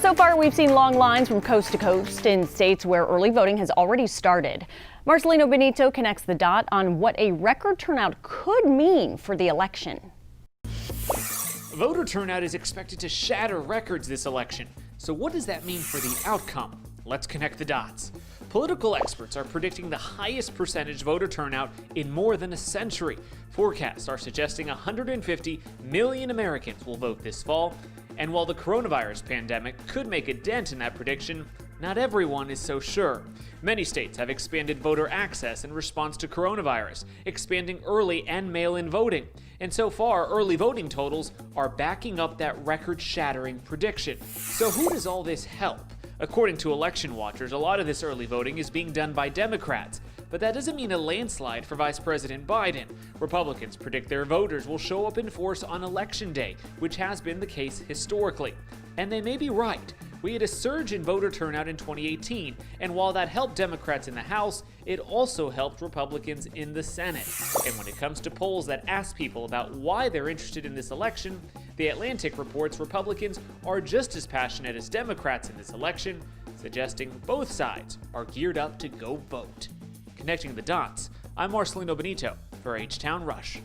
So far, we've seen long lines from coast to coast in states where early voting has already started. Marcelino Benito connects the dot on what a record turnout could mean for the election. Voter turnout is expected to shatter records this election. So what does that mean for the outcome? Let's connect the dots. Political experts are predicting the highest percentage voter turnout in more than a century. Forecasts are suggesting 150 million Americans will vote this fall. And while the coronavirus pandemic could make a dent in that prediction, not everyone is so sure. Many states have expanded voter access in response to coronavirus, expanding early and mail-in voting. And so far, early voting totals are backing up that record-shattering prediction. So who does all this help? According to election watchers, a lot of this early voting is being done by Democrats. But that doesn't mean a landslide for Vice President Biden. Republicans predict their voters will show up in force on Election Day, which has been the case historically. And they may be right. We had a surge in voter turnout in 2018, and while that helped Democrats in the House, it also helped Republicans in the Senate. And when it comes to polls that ask people about why they're interested in this election, The Atlantic reports Republicans are just as passionate as Democrats in this election, suggesting both sides are geared up to go vote. Connecting the dots, I'm Marcelino Benito for H-Town Rush.